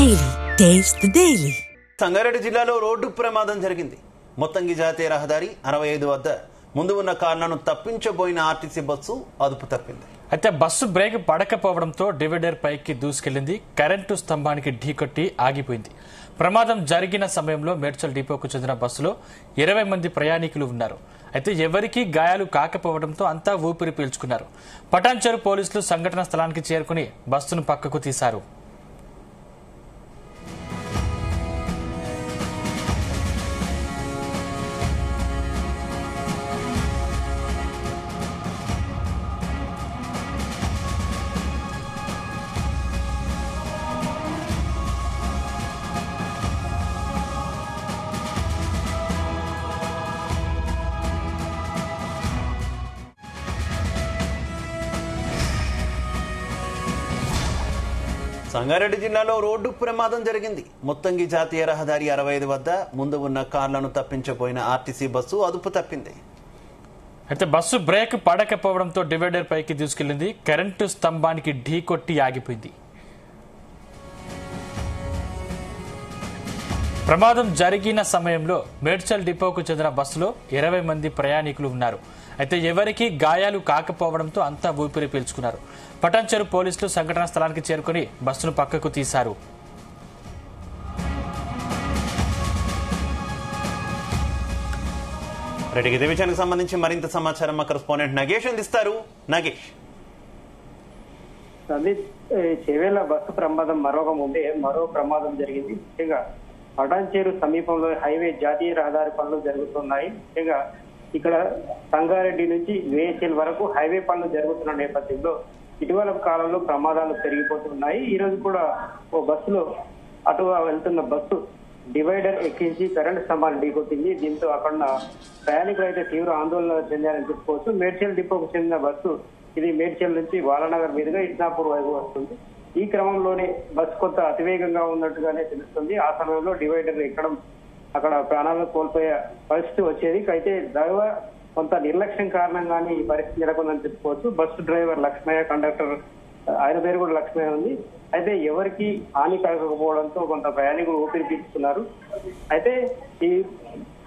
Daily taste the daily. Sangareddy జిల్లాలో road ప్రమాదం జరిగింది. మొత్తంగి జాతీయ రహదారి 65 వద్ద ముందు ఉన్న కార్లను తప్పించబోయిన ఆర్టీసీ బస్సు అదుపు తప్పింది. అయితే బస్సు బ్రేక్ పడకపోవడంతో డివైడర్ పైకి దూసుకెళ్లింది. కరెంటు స్తంభానికి ఢీకొట్టి ఆగిపోయింది. ప్రమాదం జరిగిన సమయంలో మేడ్చల్ డిపోకు చెందిన బస్సులో 20 మంది ప్రయాణికులు ఉన్నారు. అయితే ఎవరికీ గాయాలు కాకపోవడంతో అంతా ఊపిరి పీల్చుకున్నారు. పటాన్చెరు పోలీసులు సంఘటన స్థలానికి చేరుకుని బస్సును పక్కకు తీశారు. సంగారెడ్డి జిల్లాలో రోడ్డు ప్రమాదం జరిగింది. మొత్తంగి జాతీయ రహదారి 65 వద్ద ముందు ఉన్న కార్లను తప్పించబోయిన ఆర్టీసీ బస్సు అదుపు తప్పింది. అయితే బస్సు బ్రేక్ పడకపోవడంతో డివైడర్ పైకి దూసుకెళ్లింది. కరెంటు స్తంభానికి ఢీకొట్టి ఆగిపోయింది. ప్రమాదం జరిగిన సమయంలో మేడ్చల్ డిపోకు చెందిన బస్సులో 20 మంది ప్రయాణికులు ఉన్నారు. అయితే ఎవరికీ గాయాలు కాకపోవడంతో అంతా ఊపిరి పీల్చుకున్నారు. పటాన్చెరు పోలీసులు సంఘటనా స్థలానికి చేరుకుని బస్సును పక్కకు తీశారు. ఇదే విషయానికి సంబంధించి మరింత సమాచారం మా కరెస్పాండెంట్ నగేష్ అందిస్తారు. నగేష్, చేవేళ్ల బస్సు ప్రమాదం మరో ప్రమాదం జరిగింది. ముఖ్యంగా పటాన్చెరు సమీపంలో హైవే జాతీయ రహదారి పనులు జరుగుతున్నాయి. ముఖ్యంగా ఇక్కడ సంగారెడ్డి నుంచి వేఎస్ఎల్ వరకు హైవే పనులు జరుగుతున్న నేపథ్యంలో ఇటీవల కాలంలో ప్రమాదాలు పెరిగిపోతున్నాయి. ఈ రోజు కూడా ఓ బస్సులో అటుగా వెళ్తున్న బస్సు డివైడర్ ఎక్కించి కరెంటు స్తంభాన్ని ఢీకొట్టింది. దీంతో అక్కడ ప్రయాణికులు అయితే తీవ్ర ఆందోళన చెందారని చెప్పుకోవచ్చు. మేడ్చల్ డిపోకు చెందిన బస్సు ఇది మేడ్చల్ నుంచి బాలానగర్ మీదుగా ఇస్నాపూర్ వైపు వస్తుంది. ఈ క్రమంలోనే బస్సు కొంత అతివేగంగా ఉన్నట్టుగానే తెలుస్తుంది. ఆ సమయంలో డివైడర్ ఎక్కడం అక్కడ ప్రాణాలను కోల్పోయే పరిస్థితి వచ్చేది. అయితే డ్రైవర్ కొంత నిర్లక్ష్యం కారణంగానే ఈ పరిస్థితి నెలకొందని చెప్పుకోవచ్చు. బస్సు డ్రైవర్ లక్ష్మయ్య, కండక్టర్ ఆయన పేరు కూడా లక్ష్మయ్య ఉంది. అయితే ఎవరికి హాని కలగకపోవడంతో కొంత ప్రయాణికులు ఊపిరి పీల్చుకున్నారు. అయితే ఈ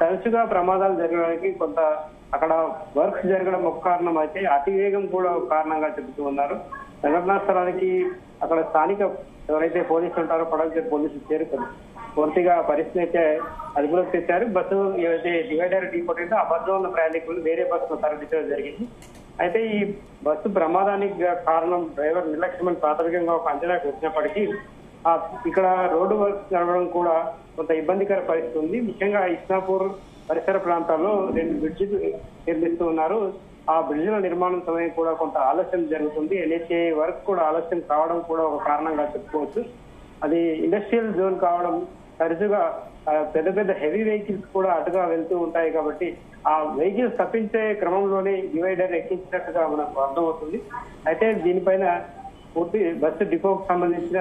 తరచుగా ప్రమాదాలు జరగడానికి కొంత అక్కడ వర్క్స్ జరగడం ఒక కారణం అయితే అతివేగం కూడా ఒక కారణంగా చెబుతూ ఉన్నారు. సంఘటనా స్థలానికి అక్కడ స్థానిక ఎవరైతే పోలీసులు ఉంటారో పటాన్చెరు పోలీసులు చేరుకొని పూర్తిగా పరిస్థితి అయితే అదుపులోకి తెచ్చారు. బస్సు ఏదైతే డివైడర్ ఢీకొట్టిందో ఆ బస్సులో ఉన్న ప్రయాణికులు వేరే బస్సులో తరలించడం జరిగింది. అయితే ఈ బస్సు ప్రమాదానికి కారణం డ్రైవర్ నిర్లక్ష్యమని ప్రాథమికంగా ఒక అంచనాకు వచ్చినప్పటికీ ఇక్కడ రోడ్డు వర్క్ జరగడం కూడా కొంత ఇబ్బందికర పరిస్థితి ఉంది. ముఖ్యంగా ఇస్నాపూర్ పరిసర ప్రాంతాల్లో 2 బ్రిడ్జిలు నిర్మిస్తూ ఉన్నారు. ఆ బ్రిడ్జిల నిర్మాణం సమయం కూడా కొంత ఆలస్యం జరుగుతుంది. ఎన్హెచ్ఏ వర్క్ కూడా ఆలస్యం కావడం కూడా ఒక కారణంగా చెప్పుకోవచ్చు. అది ఇండస్ట్రియల్ జోన్ కావడం తరచుగా పెద్ద పెద్ద హెవీ వెహికల్స్ కూడా అటుగా వెళ్తూ ఉంటాయి. కాబట్టి ఆ వెహికల్స్ తప్పించే క్రమంలోనే డివైడర్ ఎక్కించినట్టుగా మనకు అర్థమవుతుంది. అయితే దీనిపైన పూర్తి బస్సు డిపోకు సంబంధించిన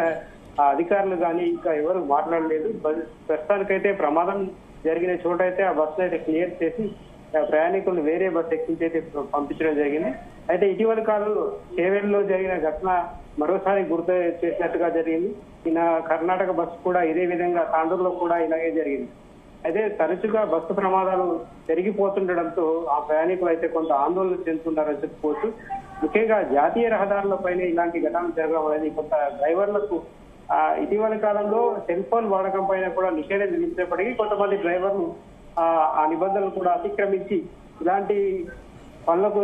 అధికారులు కానీ ఇంకా ఎవరు మాట్లాడలేదు. ప్రస్తుతానికైతే ప్రమాదం జరిగిన చోట అయితే ఆ బస్సు అయితే క్లియర్ చేసి ప్రయాణికులను వేరే బస్సు ఎక్కించైతే పంపించడం జరిగింది. అయితే ఇటీవల కాలంలో చేవేళ్లలో జరిగిన ఘటన మరోసారి గుర్తు చేసినట్టుగా జరిగింది. ఈయన కర్ణాటక బస్సు కూడా ఇదే విధంగా తాండూరులో కూడా ఇలాగే జరిగింది. అయితే తరచుగా బస్సు ప్రమాదాలు పెరిగిపోతుండడంతో ఆ ప్రయాణికులు అయితే కొంత ఆందోళన చెందుతున్నారని చెప్పుకోవచ్చు. ముఖ్యంగా జాతీయ రహదారులపైన ఇలాంటి ఘటనలు జరగడం అనేది కొంత డ్రైవర్లకు ఇటీవల కాలంలో సెల్ ఫోన్ వాడకం పైన కూడా నిషేధం విధించినప్పటికీ కొంతమంది డ్రైవర్లు ఆ నిబంధనలు కూడా అతిక్రమించి ఇలాంటి పనులకు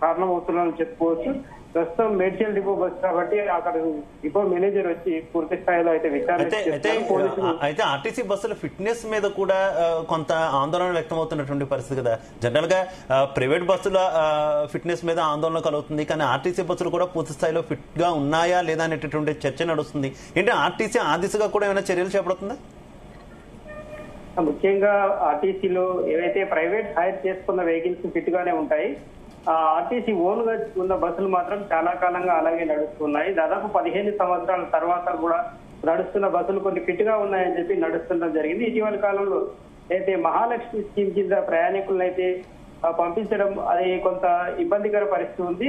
కారణమవుతున్నారని చెప్పుకోవచ్చు. ప్రస్తుతం మేడ్చల్ డిపో బస్ కాబట్టి అక్కడ డిపో మేనేజర్ వచ్చి పూర్తి స్థాయిలో అయితే అయితే ఆర్టీసీ బస్సుల ఫిట్నెస్ మీద కూడా కొంత ఆందోళన వ్యక్తమవుతున్నటువంటి పరిస్థితి కదా. జనరల్ గా ప్రైవేట్ బస్సుల ఫిట్నెస్ మీద ఆందోళన కలుగుతుంది, కానీ ఆర్టీసీ బస్సులు కూడా పూర్తి స్థాయిలో ఫిట్ గా ఉన్నాయా లేదా అనేటటువంటి చర్చ నడుస్తుంది. ఏంటి ఆర్టీసీ ఆ దిశగా కూడా ఏమైనా చర్యలు చేపడుతుందా? ముఖ్యంగా ఆర్టీసీలో ఏవైతే ప్రైవేట్ హైర్ చేసుకున్న వెహికల్స్ ఫిట్ గానే ఉంటాయి. ఆర్టీసీ ఓన్ గా ఉన్న బస్సులు మాత్రం చాలా కాలంగా అలాగే నడుస్తున్నాయి. దాదాపు 15 సంవత్సరాల తర్వాత కూడా నడుస్తున్న బస్సులు కొన్ని ఫిట్ గా ఉన్నాయని చెప్పి నడుస్తుండడం జరిగింది. ఇటీవల కాలంలో అయితే మహాలక్ష్మి స్కీమ్ కింద ప్రయాణికులను అయితే పంపించడం అది కొంత ఇబ్బందికర పరిస్థితి ఉంది.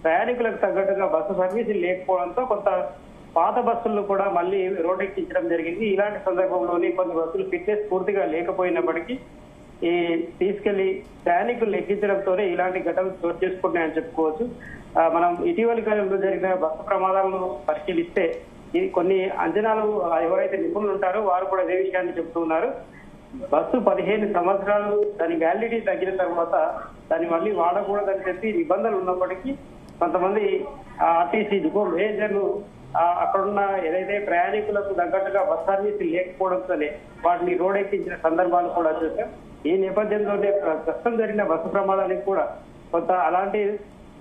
ప్రయాణికులకు తగ్గట్టుగా బస్సు సర్వీసులు లేకపోవడంతో కొంత పాత బస్సులను కూడా మళ్ళీ రోడ్డెక్కించడం జరిగింది. ఇలాంటి సందర్భంలోని కొన్ని బస్సులు ఫిట్నెస్ పూర్తిగా లేకపోయినప్పటికీ ఈ తీసుకెళ్లి ప్రయాణికులు ఎక్కించడంతోనే ఇలాంటి ఘటనలు చోటు చేసుకుంటున్నాయని చెప్పుకోవచ్చు. మనం ఇటీవలి కాలంలో జరిగిన బస్సు ప్రమాదాలను పరిశీలిస్తే ఈ కొన్ని అంచనాలు ఎవరైతే నిపుణులు ఉంటారో వారు కూడా ఇదే విషయాన్ని చెప్తూ ఉన్నారు. బస్సు 15 సంవత్సరాలు దాని వ్యాలిడిటీ తగ్గిన తర్వాత దాన్ని మళ్ళీ వాడకూడదని చెప్పి నిబంధనలు ఉన్నప్పటికీ కొంతమంది ఆర్టీసీ డిపో మేనేజర్లు అక్కడున్న ఏదైతే ప్రయాణికులకు తగ్గట్టుగా బస్ సర్వీస్ లేకపోవడంతోనే వాటిని రోడ్డెక్కించిన సందర్భాలు కూడా చూసాం. ఈ నేపథ్యంలోనే ప్రస్తుతం జరిగిన బస్సు ప్రమాదానికి కూడా కొంత అలాంటి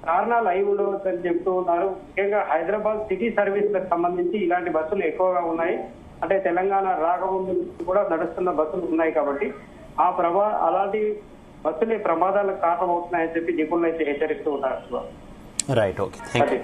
కారణాలు అయి ఉండవచ్చని చెప్తూ ఉన్నారు. ముఖ్యంగా హైదరాబాద్ సిటీ సర్వీసులకు సంబంధించి ఇలాంటి బస్సులు ఎక్కువగా ఉన్నాయి. అంటే తెలంగాణ రాకముందు కూడా నడుస్తున్న బస్సులు ఉన్నాయి కాబట్టి అలాంటి బస్సులే ప్రమాదాలకు కారణమవుతున్నాయని చెప్పి నిపుణులు అయితే హెచ్చరిస్తూ ఉన్నారు. Right, okay, thank you.